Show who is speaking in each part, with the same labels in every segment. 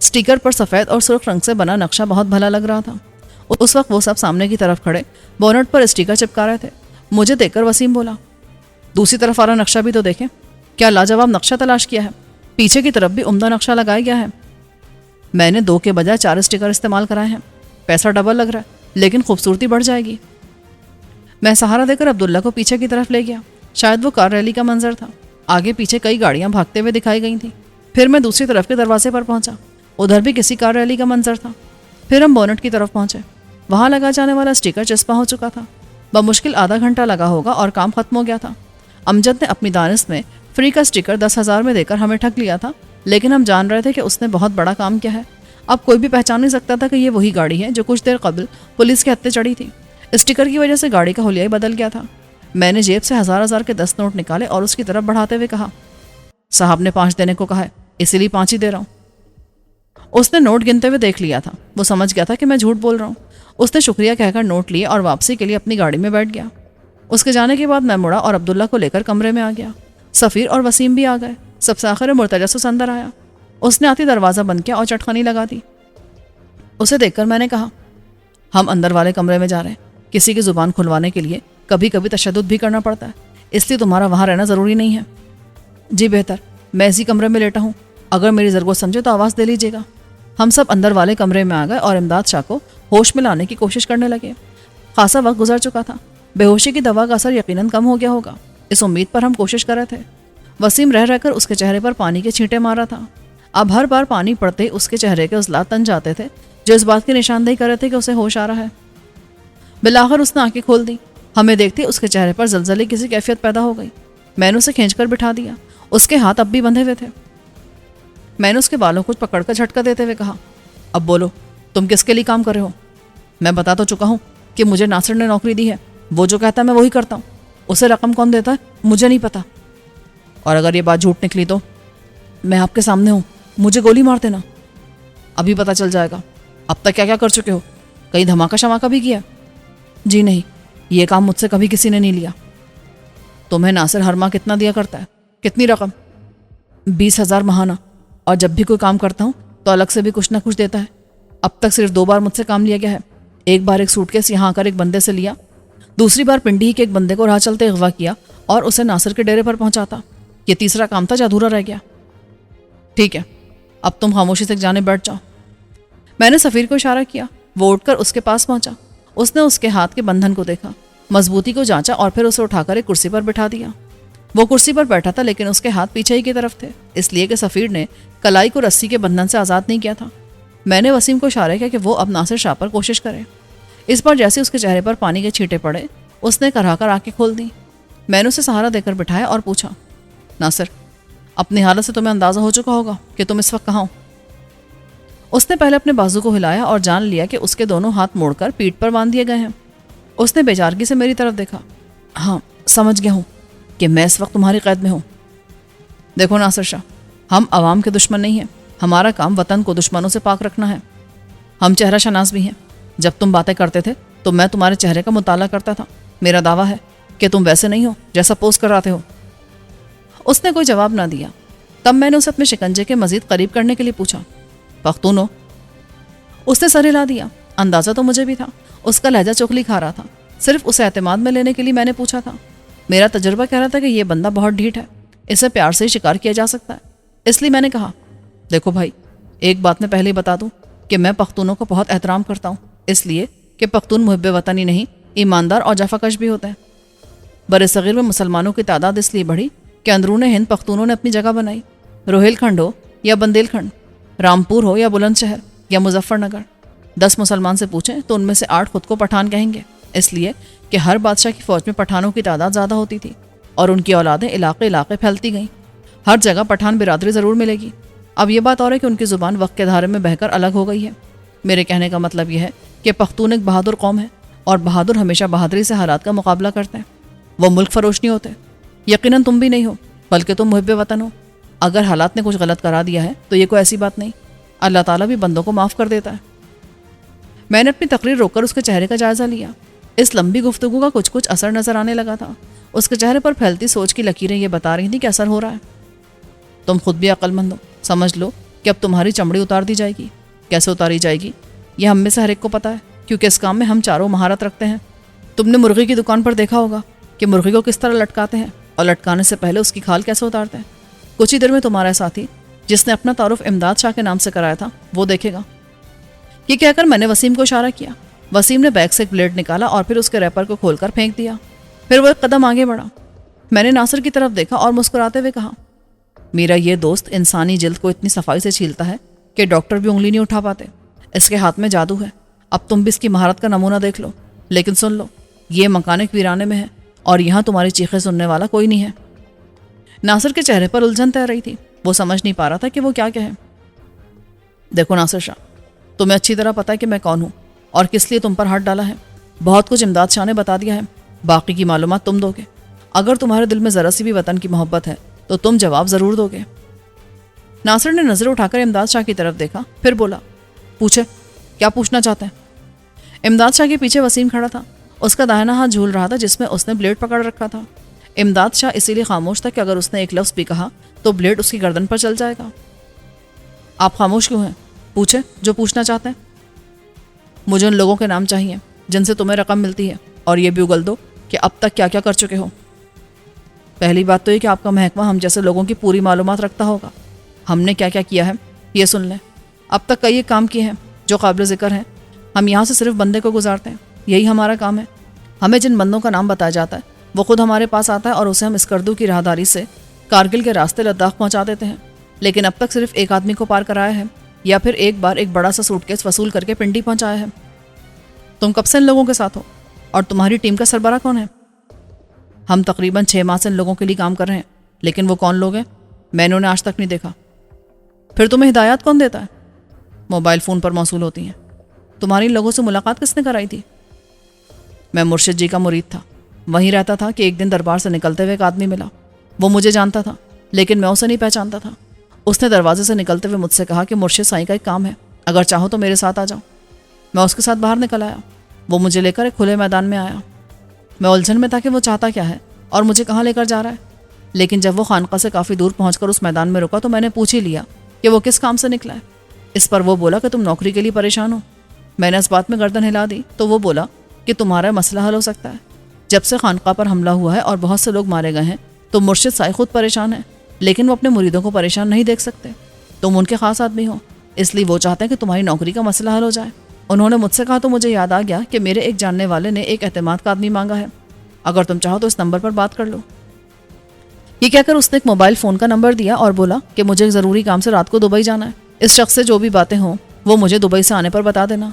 Speaker 1: Sticker پر سفید اور سرخ رنگ سے بنا نقشہ بہت بھلا لگ رہا تھا۔ اس وقت وہ سب سامنے کی طرف کھڑے بونٹ پر اسٹیکر چپکا رہے تھے۔ مجھے دیکھ کر وسیم بولا، دوسری طرف والا نقشہ بھی تو دیکھیں، کیا لاجواب نقشہ تلاش کیا ہے، پیچھے کی طرف بھی عمدہ نقشہ لگایا گیا ہے۔ میں نے 2 کے بجائے 4 اسٹیکر استعمال کرائے ہیں، پیسہ ڈبل لگ رہا ہے لیکن خوبصورتی بڑھ جائے گی۔ میں سہارا دے کر عبداللہ کو پیچھے کی طرف لے گیا۔ شاید وہ کار ریلی کا منظر تھا، آگے پیچھے کئی گاڑیاں بھاگتے ہوئے دکھائی گئی تھیں۔ پھر میں دوسری طرف کے دروازے پر پہنچا، ادھر بھی کسی کار ریلی کا منظر تھا۔ پھر ہم بونٹ کی طرف پہنچے، وہاں لگا جانے والا اسٹیکر چسپاں ہو چکا تھا۔ بمشکل آدھا گھنٹہ لگا ہوگا اور کام ختم ہو گیا تھا۔ امجد نے اپنی دانست میں فری کا اسٹیکر 10,000 میں دے کر ہمیں ٹھگ لیا تھا، لیکن ہم جان رہے تھے کہ اس نے بہت بڑا کام کیا ہے۔ اب کوئی بھی پہچان نہیں سکتا تھا کہ یہ وہی گاڑی ہے جو کچھ دیر قبل پولیس کے ہتھے چڑھی تھی۔ اسٹیکر کی وجہ سے گاڑی کا حلیہ بدل گیا تھا۔ میں نے جیب سے 1000 کے 10 نوٹ نکالے اور اس کی طرف بڑھاتے ہوئے کہا، صاحب نے 5 دینے کو کہا ہے، اسی لیے 5 ہی دے رہا ہوں۔ اس نے نوٹ گنتے ہوئے دیکھ لیا تھا، وہ سمجھ گیا تھا کہ میں جھوٹ بول رہا ہوں۔ اس نے شکریہ کہہ کر نوٹ لیے اور واپسی کے لیے اپنی گاڑی میں بیٹھ گیا۔ اس کے جانے کے بعد میں مڑا اور عبداللہ کو لے کر کمرے میں آ گیا۔ سفیر اور وسیم بھی آ گئے۔ سب سے آخر مرتجسس اندر آیا۔ اس نے آتی دروازہ بند کیا اور چٹخنی لگا دی۔ اسے دیکھ کر میں نے کہا، ہم اندر والے کمرے میں جا رہے ہیں، کسی کی زبان کھلوانے کے لیے کبھی کبھی تشدد بھی کرنا پڑتا ہے، اس لیے تمہارا وہاں رہنا ضروری نہیں ہے۔ جی بہتر، میں اسی کمرے میں لیٹا ہوں، اگر میری ضرورت سمجھے تو آواز دے لیجیے گا۔ ہم سب اندر والے کمرے میں آ گئے اور امداد شاہ کو ہوش میں لانے کی کوشش کرنے لگے۔ خاصا وقت گزر چکا تھا، بے ہوشی کی دوا کا اثر یقیناً کم ہو گیا ہوگا، اس امید پر ہم کوشش کر رہے تھے۔ وسیم رہ رہ کر اس کے چہرے پر پانی کے چھینٹے مار رہا تھا۔ اب ہر بار پانی پڑتے ہی اس کے چہرے کے عضلات تن جاتے تھے، جو اس بات کی نشاندہی کر رہے تھے کہ اسے ہوش آ رہا ہے۔ بالآخر اس نے آنکھیں کھول دی۔ ہمیں دیکھتے اس کے چہرے پر زلزلے کسی کیفیت پیدا ہو گئی۔ میں نے اسے کھینچ کر بٹھا دیا، اس کے ہاتھ اب بھی بندھے ہوئے تھے۔ میں نے اس کے بالوں کو پکڑ کر جھٹکا دیتے ہوئے کہا، اب بولو، تم کس کے لیے کام کر رہے ہو؟ میں بتا تو چکا ہوں کہ مجھے ناصر نے نوکری دی ہے، وہ جو کہتا ہے میں وہی کرتا ہوں، اسے رقم کون دیتا ہے مجھے نہیں پتا، اور اگر یہ بات جھوٹ نکلی تو میں آپ کے سامنے ہوں، مجھے گولی مار دینا، ابھی پتہ چل جائے گا۔ اب تک کیا کیا کر چکے ہو؟ کہیں دھماکہ شماکہ بھی کیا؟ جی نہیں، یہ کام مجھ سے کبھی کسی نے نہیں لیا۔ تمہیں ناصر ہر ماہ کتنا دیا کرتا ہے؟ کتنی رقم؟ 20,000 ماہانہ، اور جب بھی کوئی کام کرتا ہوں تو الگ سے بھی کچھ نہ کچھ دیتا ہے۔ اب تک صرف 2 بار مجھ سے کام لیا گیا ہے۔ ایک بار ایک سوٹ کیس یہاں آ کر ایک بندے سے لیا، دوسری بار پنڈی کے ایک بندے کو راہ چلتے اغوا کیا اور اسے ناصر کے ڈیرے پر پہنچاتا۔ یہ تیسرا کام تھا جو ادھورا رہ گیا۔ ٹھیک ہے، اب تم خاموشی سے جانے بیٹھ جاؤ۔ میں نے سفیر کو اشارہ کیا، وہ اٹھ کر اس کے پاس پہنچا۔ اس نے اس کے ہاتھ کے بندھن کو دیکھا، مضبوطی کو جانچا اور پھر اسے اٹھا کر ایک کرسی پر بٹھا دیا۔ وہ کرسی پر بیٹھا تھا لیکن اس کے ہاتھ پیچھے ہی کی طرف تھے، اس لیے کہ سفیر نے کلائی کو رسی کے بندھن سے آزاد نہیں کیا تھا۔ میں نے وسیم کو اشارہ کیا کہ وہ اب ناصر شاہ پر کوشش کرے۔ اس بار جیسے اس کے چہرے پر پانی کے چھینٹے پڑے، اس نے کرا کر آنکھیں کھول دیں۔ میں نے اسے سہارا دے کر بٹھایا اور پوچھا، ناصر، اپنی حالت سے تمہیں اندازہ ہو چکا ہوگا کہ تم اس وقت کہاں ہو؟ اس نے پہلے اپنے بازو کو ہلایا اور جان لیا کہ اس کے دونوں ہاتھ موڑ کر پیٹھ پر باندھ دیے گئے ہیں۔ اس نے بیچارگی سے میری طرف دیکھا۔ ہاں، سمجھ گیا ہوں کہ میں اس وقت تمہاری قید میں ہوں۔ دیکھو ناصر شاہ، ہم عوام کے دشمن نہیں ہیں، ہمارا کام وطن کو دشمنوں سے پاک رکھنا ہے۔ ہم چہرہ شناس بھی ہیں، جب تم باتیں کرتے تھے تو میں تمہارے چہرے کا مطالعہ کرتا تھا۔ میرا دعویٰ ہے کہ تم ویسے نہیں ہو جیسا پوز کراتے ہو۔ اس نے کوئی جواب نہ دیا۔ تب میں نے اسے اپنے شکنجے کے مزید قریب کرنے کے لیے پوچھا، پختون ہو؟ اس نے سر ہلا دیا۔ اندازہ تو مجھے بھی تھا، اس کا لہجہ چغلی کھا رہا تھا۔ صرف اسے اعتماد میں لینے کے لیے میں نے پوچھا تھا۔ میرا تجربہ کہہ رہا تھا کہ یہ بندہ بہت ڈھیٹ ہے، اسے پیار سے ہی شکار کیا جا سکتا ہے۔ اس لیے میں نے کہا، دیکھو بھائی، ایک بات میں پہلے ہی بتا دوں کہ میں پختونوں کو بہت احترام کرتا ہوں، اس لیے کہ پختون محب وطن ہی نہیں، ایماندار اور جفاکش بھی ہوتے ہیں۔ برصغیر میں مسلمانوں کی تعداد اس لیے بڑھی کہ اندرون ہند پختونوں نے اپنی جگہ بنائی۔ روہیل کھنڈ ہو یا بندیل کھنڈ، رامپور ہو یا بلند شہر یا مظفر نگر، 10 مسلمان سے پوچھیں تو ان میں سے 8 خود کو پٹھان کہیں گے، اس لیے کہ ہر بادشاہ کی فوج میں پٹھانوں کی تعداد زیادہ ہوتی تھی اور ان کی اولادیں علاقے پھیلتی گئیں۔ ہر جگہ پٹھان برادری ضرور ملے گی۔ اب یہ بات اور ہے کہ ان کی زبان وقت کے دھارے میں بہہ کر الگ ہو گئی ہے۔ میرے کہنے کا مطلب یہ ہے کہ پختون ایک بہادر قوم ہے، اور بہادر ہمیشہ بہادری سے حالات کا مقابلہ کرتے ہیں۔ وہ ملک فروش نہیں ہوتے۔ یقیناً تم بھی نہیں ہو، بلکہ تم محب وطن ہو۔ اگر حالات نے کچھ غلط کرا دیا ہے تو یہ کوئی ایسی بات نہیں، اللہ تعالیٰ بھی بندوں کو معاف کر دیتا ہے۔ میں نے اپنی تقریر روک کر اس کے چہرے کا جائزہ لیا۔ اس لمبی گفتگو کا کچھ اثر نظر آنے لگا تھا۔ اس کے چہرے پر پھیلتی سوچ کی لکیریں یہ بتا رہی تھیں کہ اثر ہو رہا ہے۔ تم خود بھی عقل مند ہو، سمجھ لو کہ اب تمہاری چمڑی اتار دی جائے گی۔ کیسے اتاری جائے گی یہ ہم میں سے ہر ایک کو پتا ہے، کیونکہ اس کام میں ہم چاروں مہارت رکھتے ہیں۔ تم نے مرغی کی دکان پر دیکھا ہوگا کہ مرغی کو کس طرح لٹکاتے ہیں اور لٹکانے سے پہلے اس کی کھال کیسے اتارتے ہیں۔ کچھ ہی دیر میں تمہارا ساتھی جس نے اپنا تعارف امداد شاہ کے نام سے کرایا تھا وہ دیکھے گا۔ یہ کہہ کر میں نے وسیم کو اشارہ کیا۔ وسیم نے بیگ سے ایک بلیڈ نکالا اور پھر اس کے ریپر کو کھول کر پھینک دیا۔ پھر وہ ایک قدم آگے بڑھا۔ میں نے ناصر کی طرف دیکھا اور مسکراتے ہوئے کہا، میرا یہ دوست انسانی جلد کو اتنی صفائی سے چھیلتا ہے کہ ڈاکٹر بھی انگلی نہیں اٹھا پاتے۔ اس کے ہاتھ میں جادو ہے۔ اب تم بھی اس کی مہارت کا نمونہ دیکھ لو، لیکن سن لو، یہ مکان ایک ویرانے میں ہے اور یہاں تمہاری چیخیں سننے والا کوئی نہیں ہے۔ ناصر کے چہرے پر الجھن تیر رہی تھی۔ وہ سمجھ نہیں پا رہا تھا کہ وہ کیا کہے۔ دیکھو ناصر شاہ، تمہیں اچھی طرح پتا ہے کہ میں کون ہوں اور کس لیے تم پر ہاتھ ڈالا ہے۔ بہت کچھ امداد شاہ نے بتا دیا ہے، باقی کی معلومات تم دو گے۔ اگر تمہارے دل میں ذرا سی بھی وطن کی محبت ہے تو تم جواب ضرور دو گے۔ ناصر نے نظر اٹھا کر امداد شاہ کی طرف دیکھا، پھر بولا، پوچھے کیا پوچھنا چاہتے ہیں؟ امداد شاہ کے پیچھے وسیم کھڑا تھا۔ اس کا داہنا ہاتھ جھول رہا تھا جس میں اس نے بلیڈ پکڑ رکھا تھا۔ امداد شاہ اسی لیے خاموش تھا کہ اگر اس نے ایک لفظ بھی کہا تو بلیڈ اس کی گردن پر چل جائے گا۔ آپ خاموش کیوں ہیں؟ پوچھے جو پوچھنا چاہتے ہیں۔ مجھے ان لوگوں کے نام چاہیے جن سے تمہیں رقم ملتی ہے، اور یہ بھی اگل دو کہ اب تک کیا کیا کر چکے ہو۔ پہلی بات تو یہ کہ آپ کا محکمہ ہم جیسے لوگوں کی پوری معلومات رکھتا ہوگا۔ ہم نے کیا کیا کیا ہے یہ سن لیں۔ اب تک کئی کام کیے ہیں جو قابل ذکر ہیں۔ ہم یہاں سے صرف بندے کو گزارتے ہیں، یہی ہمارا کام ہے۔ ہمیں جن بندوں کا نام بتایا جاتا ہے وہ خود ہمارے پاس آتا ہے اور اسے ہم اسکردو کی راہداری سے کارگل کے راستے لداخ پہنچا دیتے ہیں۔ لیکن اب تک صرف ایک آدمی کو پار کرایا ہے، یا پھر ایک بار ایک بڑا سا سوٹ کیس وصول کر کے پنڈی پہنچایا ہے۔ تم کب سے ان لوگوں کے ساتھ ہو اور تمہاری ٹیم کا سربراہ کون ہے؟ ہم تقریباً 6 ماہ سے ان لوگوں کے لیے کام کر رہے ہیں، لیکن وہ کون لوگ ہیں میں نے انہیں آج تک نہیں دیکھا۔ پھر تمہیں ہدایات کون دیتا ہے؟ موبائل فون پر موصول ہوتی ہیں۔ تمہاری ان لوگوں سے ملاقات کس نے کرائی تھی؟ میں مرشد جی کا مرید تھا، وہیں رہتا تھا کہ ایک دن دربار سے نکلتے ہوئے ایک آدمی ملا۔ وہ مجھے جانتا تھا لیکن میں اسے نہیں پہچانتا تھا۔ اس نے دروازے سے نکلتے ہوئے مجھ سے کہا کہ مرشد سائیں کا ایک کام ہے، اگر چاہو تو میرے ساتھ آ جاؤ۔ میں اس کے ساتھ باہر نکل آیا۔ وہ مجھے لے کر ایک کھلے میدان میں آیا۔ میں الجھن میں تھا کہ وہ چاہتا کیا ہے اور مجھے کہاں لے کر جا رہا ہے، لیکن جب وہ خانقاہ سے کافی دور پہنچ کر اس میدان میں رکا تو میں نے پوچھ ہی لیا کہ وہ کس کام سے نکلا ہے۔ اس پر وہ بولا کہ تم نوکری کے لیے پریشان ہو۔ میں نے اس بات میں گردن ہلا دی تو وہ بولا کہ تمہارا مسئلہ حل ہو سکتا ہے۔ جب سے خانقاہ پر حملہ ہوا ہے اور بہت سے لوگ مارے گئے ہیں تو مرشد سائیں خود پریشان ہیں، لیکن وہ اپنے مریدوں کو پریشان نہیں دیکھ سکتے۔ تم ان کے خاص آدمی ہو، اس لیے وہ چاہتے ہیں کہ تمہاری نوکری کا مسئلہ حل ہو جائے۔ انہوں نے مجھ سے کہا تو مجھے یاد آ گیا کہ میرے ایک جاننے والے نے ایک اعتماد کا آدمی مانگا ہے، اگر تم چاہو تو اس نمبر پر بات کر لو۔ یہ کہہ کر اس نے ایک موبائل فون کا نمبر دیا اور بولا کہ مجھے ایک ضروری کام سے رات کو دبئی جانا ہے۔ اس شخص سے جو بھی باتیں ہوں وہ مجھے دبئی سے آنے پر بتا دینا۔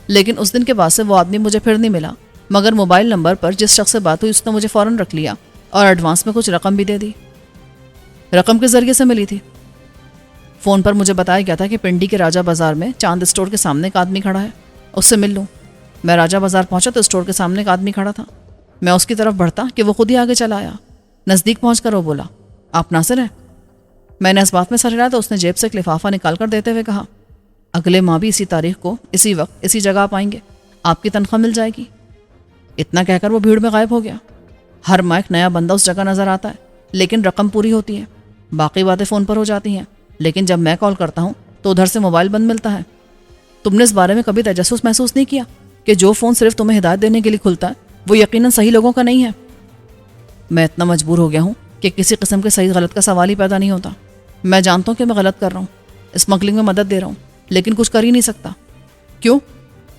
Speaker 1: لیکن اس دن کے بعد سے وہ آدمی مجھے پھر نہیں ملا، مگر موبائل نمبر پر جس شخص سے بات ہوئی اس نے مجھے فوراً رکھ لیا اور ایڈوانس میں کچھ رقم بھی دے دی۔ رقم کے ذریعے سے ملی تھی؟ فون پر مجھے بتایا گیا تھا کہ پنڈی کے راجہ بازار میں چاند اسٹور کے سامنے ایک آدمی کھڑا ہے، اس سے مل لوں۔ میں راجہ بازار پہنچا تو اسٹور کے سامنے ایک آدمی کھڑا تھا۔ میں اس کی طرف بڑھتا کہ وہ خود ہی آگے چلا آیا۔ نزدیک پہنچ کر وہ بولا، آپ ناصر ہیں؟ میں نے اس بات میں سر ہلایا تو اس نے جیب سے ایک لفافہ نکال کر دیتے ہوئے کہا، اگلے ماہ بھی اسی تاریخ کو اسی وقت اسی جگہ آپ آئیں گے، آپ کی تنخواہ مل جائے گی۔ اتنا کہہ کر وہ بھیڑ میں غائب ہو گیا۔ ہر ماہ ایک نیا بندہ اس جگہ نظر آتا ہے، لیکن رقم پوری ہوتی ہے، باقی باتیں فون پر ہو جاتی ہیں، لیکن جب میں کال کرتا ہوں تو ادھر سے موبائل بند ملتا ہے۔ تم نے اس بارے میں کبھی تجسس محسوس نہیں کیا کہ جو فون صرف تمہیں ہدایت دینے کے لیے کھلتا ہے وہ یقیناً صحیح لوگوں کا نہیں ہے؟ میں اتنا مجبور ہو گیا ہوں کہ کسی قسم کے صحیح غلط کا سوال ہی پیدا نہیں ہوتا۔ میں جانتا ہوں کہ میں غلط کر رہا ہوں، اسمگلنگ میں مدد دے رہا ہوں، لیکن کچھ کر ہی نہیں سکتا۔ کیوں؟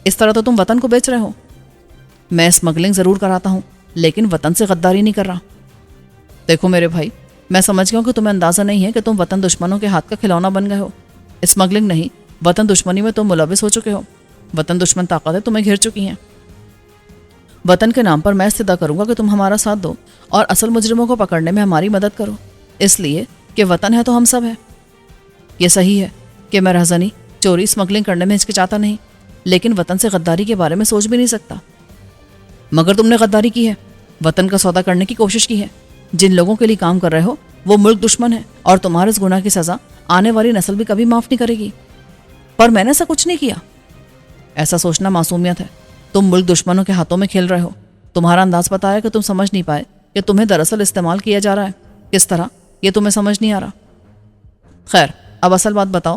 Speaker 1: اس طرح تو تم وطن کو بیچ رہے ہو۔ میں اسمگلنگ ضرور کراتا ہوں لیکن وطن سے غداری نہیں کر رہا۔ دیکھو میرے بھائی، میں سمجھ گیا ہوں کہ تمہیں اندازہ نہیں ہے کہ تم وطن دشمنوں کے ہاتھ کا کھلونا بن گئے ہو۔ اسمگلنگ نہیں، وطن دشمنی میں تم ملوث ہو چکے ہو۔ وطن دشمن طاقتیں تمہیں گھیر چکی ہیں۔ وطن کے نام پر میں استدعا کروں گا کہ تم ہمارا ساتھ دو اور اصل مجرموں کو پکڑنے میں ہماری مدد کرو، اس لیے کہ وطن ہے تو ہم سب ہیں۔ یہ صحیح ہے کہ میں رہزنی، چوری، اسمگلنگ کرنے میں ہچکچاتا نہیں، لیکن وطن سے غداری کے بارے میں سوچ بھی نہیں سکتا۔ مگر تم نے غداری کی ہے، وطن کا سودا کرنے کی کوشش کی ہے۔ جن لوگوں کے لیے کام کر رہے ہو وہ ملک دشمن ہے اور تمہارے اس گناہ کی سزا آنے والی نسل بھی کبھی معاف نہیں کرے گی۔ پر میں نے ایسا کچھ نہیں کیا۔ ایسا سوچنا معصومیت ہے۔ تم ملک دشمنوں کے ہاتھوں میں کھیل رہے ہو۔ تمہارا انداز بتایا کہ تم سمجھ نہیں پائے کہ تمہیں دراصل استعمال کیا جا رہا ہے۔ کس طرح یہ تمہیں سمجھ نہیں آ رہا۔ خیر، اب اصل بات بتاؤ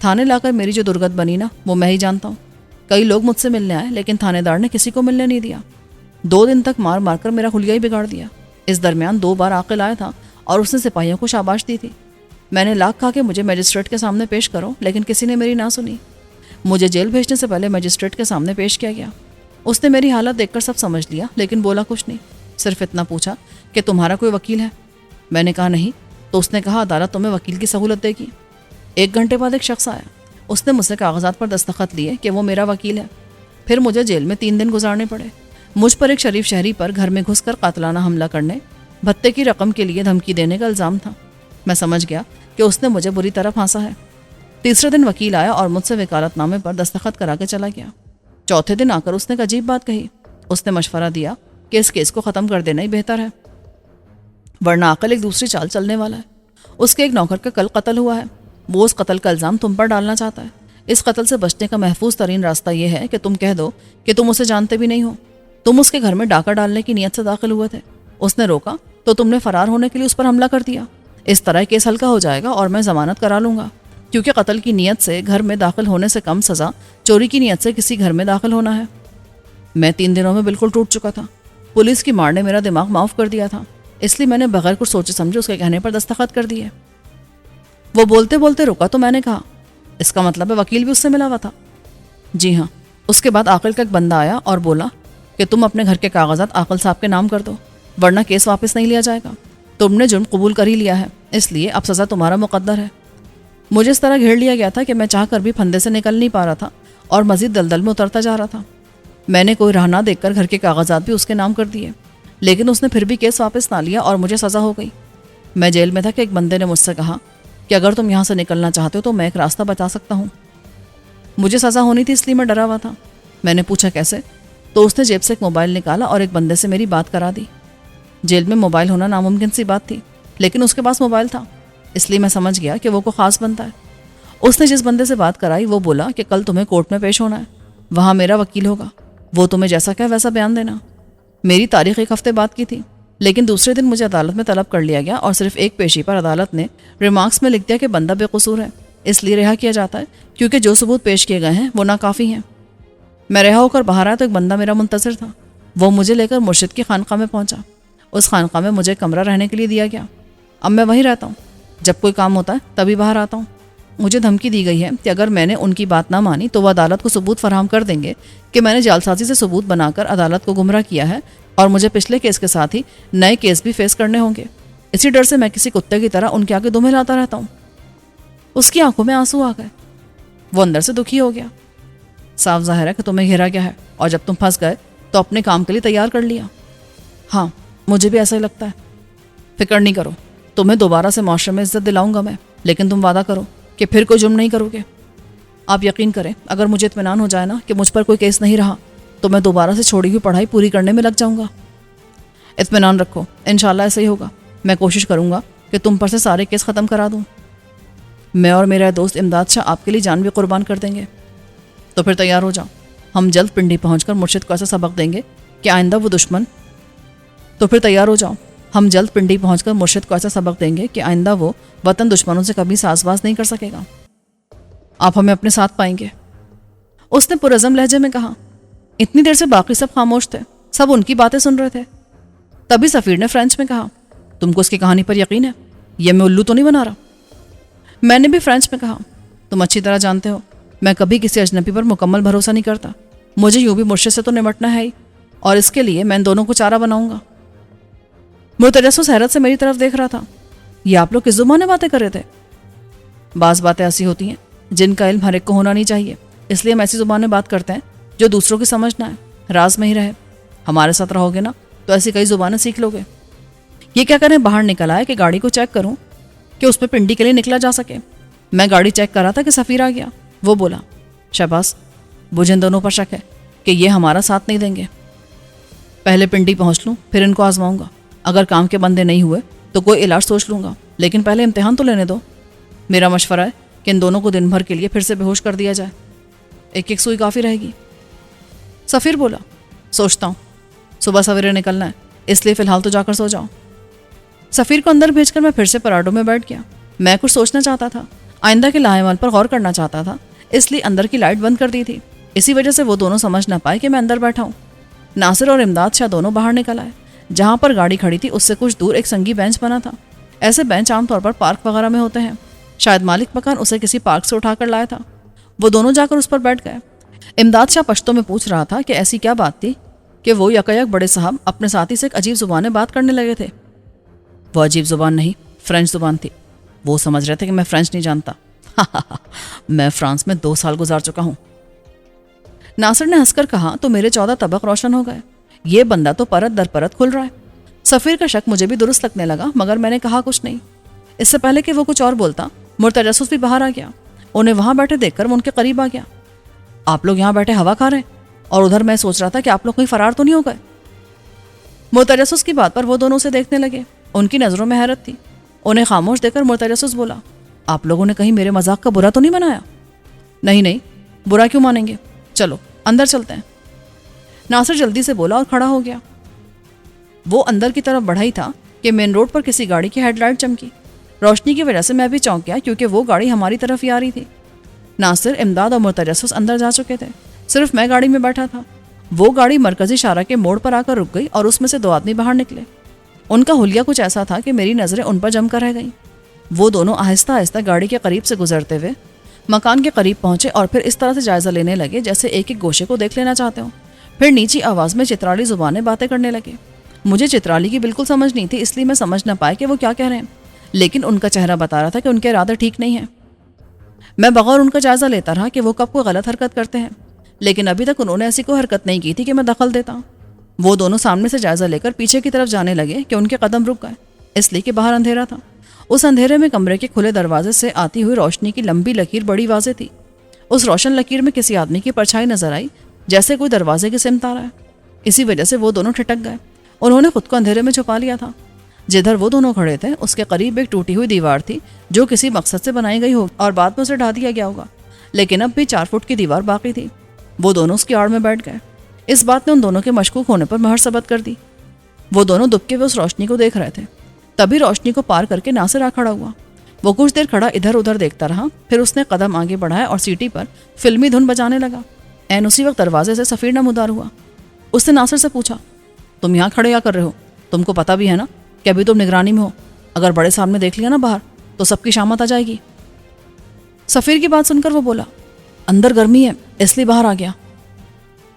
Speaker 1: تھانے لا کر میری جو درگت بنی نا وہ میں ہی جانتا ہوں. کئی لوگ مجھ سے ملنے آئے لیکن تھانے دار نے کسی کو ملنے نہیں دیا. 2 دن تک مار مار کر میرا حلیہ ہی بگاڑ دیا. اس درمیان 2 بار عاقل آیا تھا اور اس نے سپاہیوں کو شاباش دی تھی. میں نے لاکھ کہا کہ مجھے مجسٹریٹ کے سامنے پیش کرو لیکن کسی نے میری نہ سنی. مجھے جیل بھیجنے سے پہلے مجسٹریٹ کے سامنے پیش کیا گیا. اس نے میری حالت دیکھ کر سب سمجھ لیا لیکن بولا کچھ نہیں. صرف اتنا پوچھا کہ تمہارا کوئی وکیل ہے؟ میں نے کہا نہیں. تو اس نے کہا عدالت تمہیں وکیل کی سہولت دے گی. 1 گھنٹے بعد ایک شخص آیا. اس نے مجھ سے کاغذات پر دستخط لیے کہ وہ میرا وکیل ہے. پھر مجھے جیل میں 3 دن گزارنے پڑے. مجھ پر ایک شریف شہری پر گھر میں گھس کر قاتلانہ حملہ کرنے، بھتے کی رقم کے لیے دھمکی دینے کا الزام تھا. میں سمجھ گیا کہ اس نے مجھے بری طرح پھانسا ہے. تیسرے دن وکیل آیا اور مجھ سے وکالت نامے پر دستخط کرا کے چلا گیا. چوتھے دن آ کر اس نے ایک عجیب بات کہی. اس نے مشورہ دیا کہ اس کیس کو ختم کر دینا ہی بہتر ہے، ورنہ عقل ایک دوسری چال چلنے والا ہے. اس کے ایک نوکر کا کل قتل ہوا ہے. وہ اس قتل کا الزام تم پر ڈالنا چاہتا ہے. اس قتل سے بچنے کا محفوظ ترین راستہ یہ ہے کہ تم کہہ دو کہ تم اسے جانتے بھی نہیں ہو. تم اس کے گھر میں ڈاکہ ڈالنے کی نیت سے داخل ہوئے تھے. اس نے روکا تو تم نے فرار ہونے کے لیے اس پر حملہ کر دیا. اس طرح کیس ہلکا ہو جائے گا اور میں ضمانت کرا لوں گا، کیونکہ قتل کی نیت سے گھر میں داخل ہونے سے کم سزا چوری کی نیت سے کسی گھر میں داخل ہونا ہے. میں 3 دنوں میں بالکل ٹوٹ چکا تھا. پولیس کی مار نے میرا دماغ معاف کر دیا تھا، اس لیے میں نے بغیر کچھ سوچے سمجھے اس کے کہنے پر دستخط کر دیے. وہ بولتے بولتے رکا تو میں نے کہا اس کا مطلب ہے وکیل بھی اس سے ملا ہوا تھا؟ جی ہاں. اس کے بعد عاقل کا ایک بندہ آیا اور بولا کہ تم اپنے گھر کے کاغذات عاقل صاحب کے نام کر دو ورنہ کیس واپس نہیں لیا جائے گا. تم نے جرم قبول کر ہی لیا ہے، اس لیے اب سزا تمہارا مقدر ہے. مجھے اس طرح گھیر لیا گیا تھا کہ میں چاہ کر بھی پھندے سے نکل نہیں پا رہا تھا اور مزید دلدل میں اترتا جا رہا تھا. میں نے کوئی راہ نہ دیکھ کر گھر کے کاغذات بھی اس کے نام کر دیے، لیکن اس نے پھر بھی کیس واپس نہ لیا اور مجھے سزا ہو گئی. میں جیل میں تھا کہ ایک بندے نے مجھ سے کہا کہ اگر تم یہاں سے نکلنا چاہتے ہو تو میں ایک راستہ بتا سکتا ہوں. مجھے سزا ہونی تھی اس لیے میں ڈرا ہوا تھا. میں نے پوچھا کیسے؟ تو اس نے جیب سے ایک موبائل نکالا اور ایک بندے سے میری بات کرا دی. جیل میں موبائل ہونا ناممکن سی بات تھی، لیکن اس کے پاس موبائل تھا، اس لیے میں سمجھ گیا کہ وہ کو خاص بنتا ہے. اس نے جس بندے سے بات کرائی وہ بولا کہ کل تمہیں کورٹ میں پیش ہونا ہے، وہاں میرا وکیل ہوگا، وہ تمہیں جیسا کہے ویسا بیان دینا. میری تاریخ 1 ہفتے بعد کی تھی، لیکن دوسرے دن مجھے عدالت میں طلب کر لیا گیا اور صرف ایک پیشی پر عدالت نے ریمارکس میں لکھ دیا کہ بندہ بے قصور ہے، اس لیے رہا کیا جاتا ہے کیونکہ جو ثبوت پیش کیے گئے ہیں وہ ناکافی ہیں. میں رہا ہو کر باہر آیا تو ایک بندہ میرا منتظر تھا. وہ مجھے لے کر مرشد کی خانقاہ میں پہنچا. اس خانقاہ میں مجھے کمرہ رہنے کے لیے دیا گیا. اب میں وہیں رہتا ہوں، جب کوئی کام ہوتا ہے تبھی باہر آتا ہوں. مجھے دھمکی دی گئی ہے کہ اگر میں نے ان کی بات نہ مانی تو وہ عدالت کو ثبوت فراہم کر دیں گے کہ میں نے جعلسازی سے ثبوت بنا کر عدالت کو گمراہ کیا ہے اور مجھے پچھلے کیس کے ساتھ ہی نئے کیس بھی فیس کرنے ہوں گے. اسی ڈر سے میں کسی کتے کی طرح ان کے آگے دم ہلاتا رہتا ہوں. اس کی آنکھوں میں آنسو آ گئے. وہ اندر سے دکھی ہو گیا. صاف ظاہر ہے کہ تمہیں گھیرا گیا ہے اور جب تم پھنس گئے تو اپنے کام کے لیے تیار کر لیا. ہاں مجھے بھی ایسا ہی لگتا ہے. فکر نہیں کرو، تمہیں دوبارہ سے معاشرے میں عزت دلاؤں گا میں، لیکن تم وعدہ کرو کہ پھر کوئی جرم نہیں کرو گے. آپ یقین کریں اگر مجھے اطمینان ہو جائے نا کہ مجھ پر کوئی کیس نہیں رہا تو میں دوبارہ سے چھوڑی ہوئی پڑھائی پوری کرنے میں لگ جاؤں گا. اطمینان رکھو، انشاءاللہ ایسا ہی ہوگا. میں کوشش کروں گا کہ تم پر سے سارے کیس ختم کرا دوں. میں اور میرا دوست امداد شاہ آپ کے لیے جان بھی قربان کر دیں گے. تو پھر تیار ہو جاؤ، ہم جلد پنڈی پہنچ کر مرشد کو ایسا سبق دیں گے کہ آئندہ وہ دشمن وطن دشمنوں سے کبھی ساز باز نہیں کر سکے گا. آپ ہمیں اپنے ساتھ پائیں گے. اس نے پرعزم لہجے میں کہا. اتنی دیر سے باقی سب خاموش تھے، سب ان کی باتیں سن رہے تھے. تبھی سفیر نے فرینچ میں کہا تم کو اس کی کہانی پر یقین ہے؟ یہ میں الو تو نہیں بنا رہا؟ میں نے بھی فرینچ میں کہا تم اچھی طرح جانتے ہو میں کبھی کسی اجنبی پر مکمل بھروسہ نہیں کرتا. مجھے یوں بھی مرشد سے تو نمٹنا ہے ہی، اور اس کے لیے میں ان دونوں کو چارہ بناؤں گا. متجسس حیرت سے میری طرف دیکھ رہا تھا. یہ آپ لوگ کس زبان میں باتیں کر رہے تھے؟ بعض باتیں ایسی ہوتی ہیں جن کا علم ہر ایک کو ہونا نہیں چاہیے، اس لیے ہم ایسی زبان میں بات کرتے ہیں جو دوسروں کی سمجھنا ہے، راز میں ہی رہے. ہمارے ساتھ رہو گے نا تو ایسی کئی زبانیں سیکھ لو گے. یہ کیا کریں باہر نکل آئے کہ گاڑی کو چیک کروں کہ اس پہ پنڈی کے لیے نکلا جا سکے. میں گاڑی چیک کر رہا تھا کہ سفیر آ گیا. وہ بولا شہباز مجھے ان دونوں پر شک ہے کہ یہ ہمارا ساتھ نہیں دیں گے. پہلے پنڈی پہنچ لوں پھر ان کو آزماؤں گا. اگر کام کے بندے نہیں ہوئے تو کوئی علاج سوچ لوں گا، لیکن پہلے امتحان تو لینے دو. میرا مشورہ ہے کہ ان دونوں کو دن بھر کے لیے پھر سے بے ہوش کر دیا جائے. ایک ایک سوئی کافی رہے گی. سفیر بولا سوچتا ہوں، صبح سویرے نکلنا ہے، اس لیے فی الحال تو جا کر سو جاؤ. سفیر کو اندر بھیج کر میں پھر سے پراڈو میں بیٹھ گیا. میں کچھ سوچنا چاہتا تھا آئندہ کے لاہمل پر غور کرنا چاہتا تھا، اس لیے اندر کی لائٹ بند کر دی تھی۔ اسی وجہ سے وہ دونوں سمجھ نہ پائے کہ میں اندر بیٹھا ہوں۔ ناصر اور امداد شاہ دونوں باہر نکل آئے۔ جہاں پر گاڑی کھڑی تھی اس سے کچھ دور ایک سنگی بینچ بنا تھا۔ ایسے بینچ عام طور پر پارک وغیرہ میں ہوتے ہیں، شاید مالک مکان اسے کسی پارک سے اٹھا کر لایا تھا۔ وہ دونوں جا کر اس پر بیٹھ گئے۔ امداد شاہ پشتو میں پوچھ رہا تھا کہ ایسی کیا بات تھی کہ وہ یکایک بڑے صاحب اپنے ساتھی سے ایک عجیب زبان میں بات کرنے لگے تھے۔ وہ عجیب زبان نہیں، فرینچ زبان تھی۔ وہ سمجھ رہے تھے کہ میں فرینچ نہیں جانتا۔ میں فرانس میں 2 سال گزار چکا ہوں۔ ناصر نے ہنس کر کہا، تو میرے 14 طبق روشن ہو گئے۔ یہ بندہ تو پرت در پرت کھل رہا ہے۔ سفیر کا شک مجھے بھی درست لگنے لگا، مگر میں نے کہا کچھ نہیں۔ اس سے پہلے کہ وہ کچھ اور بولتا، مرتجسس بھی باہر آ گیا۔ انہیں وہاں بیٹھے دیکھ کر وہ ان کے قریب آ گیا۔ آپ لوگ یہاں بیٹھے ہوا کھا رہے ہیں، اور ادھر میں سوچ رہا تھا کہ آپ لوگ کہیں فرار تو نہیں ہو گئے۔ مرتجسس کی بات پر وہ دونوں سے دیکھنے لگے۔ ان کی نظروں میں حیرت تھی۔ انہیں خاموش دیکھ کر مرتجسس بولا، آپ لوگوں نے کہیں میرے مذاق کا برا تو نہیں بنایا؟ نہیں، برا کیوں مانیں گے؟ چلو اندر چلتے ہیں۔ ناصر جلدی سے بولا اور کھڑا ہو گیا۔ وہ اندر کی طرف بڑھا ہی تھا کہ مین روڈ پر کسی گاڑی کی ہیڈ لائٹ چمکی۔ روشنی کی وجہ سے میں بھی چونک گیا، کیونکہ وہ گاڑی ہماری طرف ہی آ رہی تھی۔ ناصر، امداد اور مرتجسس اندر جا چکے تھے، صرف میں گاڑی میں بیٹھا تھا۔ وہ گاڑی مرکزی شارع کے موڑ پر آ کر رک گئی اور اس میں سے 2 آدمی باہر نکلے۔ ان کا حلیہ کچھ ایسا تھا کہ میری نظریں ان پر جم کر رہ گئیں۔ وہ دونوں آہستہ آہستہ گاڑی کے قریب سے گزرتے ہوئے مکان کے قریب پہنچے اور پھر اس طرح سے جائزہ لینے لگے جیسے ایک ایک گوشے کو دیکھ لینا چاہتے ہوں۔ پھر نیچی آواز میں چترالی زبانیں باتیں کرنے لگے۔ مجھے چترالی کی بالکل سمجھ نہیں تھی، اس لیے میں سمجھ نہ پائے کہ وہ کیا کہہ رہے ہیں، لیکن ان کا چہرہ بتا رہا تھا کہ ان کے ارادے ٹھیک نہیں ہیں۔ میں بغیر ان کا جائزہ لیتا رہا کہ وہ کب کوئی غلط حرکت کرتے ہیں، لیکن ابھی تک انہوں نے ایسی کوئی حرکت نہیں کی تھی کہ میں دخل دیتا۔ وہ دونوں سامنے سے جائزہ لے کر پیچھے کی طرف جانے لگے کہ ان کے قدم رک گئے، اس لیے کہ باہر اندھیرا تھا۔ اس اندھیرے میں کمرے کے کھلے دروازے سے آتی ہوئی روشنی کی لمبی لکیر بڑی واضح تھی۔ اس روشن لکیر میں کسی آدمی کی پرچھائی نظر آئی، جیسے کوئی دروازے کی سمت آ رہا ہے۔ اسی وجہ سے وہ دونوں ٹھٹک گئے۔ انہوں نے خود کو اندھیرے میں چھپا لیا تھا۔ جدھر وہ دونوں کھڑے تھے اس کے قریب ایک ٹوٹی ہوئی دیوار تھی جو کسی مقصد سے بنائی گئی ہوگی اور بعد میں اسے ڈھا دیا گیا ہوگا، لیکن اب بھی 4 فٹ کی دیوار باقی تھی۔ وہ دونوں اس کی آڑ میں بیٹھ گئے۔ اس بات نے ان دونوں کے مشکوک ہونے پر مہر ثبت کر دی۔ وہ دونوں دبکے ہوئے اس روشنی کو دیکھ رہے تھے۔ تبھی روشنی کو پار کر کے ناصر آ کھڑا ہوا۔ وہ کچھ دیر کھڑا ادھر ادھر دیکھتا رہا، پھر اس نے قدم آگے بڑھایا اور سیٹی پر فلمی دھن بجانے لگا۔ عین اسی وقت دروازے سے سفیر نمودار ہوا۔ اس نے ناصر سے پوچھا، تم یہاں کھڑے کیا کر رہے ہو؟ تم کو پتا بھی ہے نا کہ ابھی تم نگرانی میں ہو، اگر بڑے صاحب نے دیکھ لیا نا باہر تو سب کی شامت آ جائے گی۔ سفیر کی بات سن کر وہ بولا، اندر گرمی ہے اس لیے باہر آ گیا۔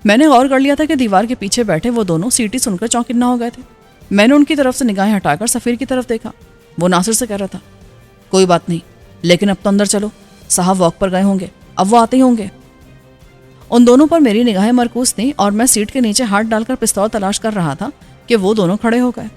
Speaker 1: میں نے غور کر لیا تھا کہ دیوار کے پیچھے بیٹھے وہ دونوں سیٹی سن کر چونکنا ہو گئے تھے۔ میں نے ان کی طرف سے نگاہیں ہٹا کر سفیر کی طرف دیکھا۔ وہ ناصر سے کہہ رہا تھا، کوئی بات نہیں، لیکن اب تو اندر چلو، صاحب واک پر گئے ہوں گے، اب وہ آتے ہی ہوں گے۔ ان دونوں پر میری نگاہیں مرکوز تھیں اور میں سیٹ کے نیچے ہاتھ ڈال کر پستول تلاش کر رہا تھا کہ وہ دونوں کھڑے ہو گئے۔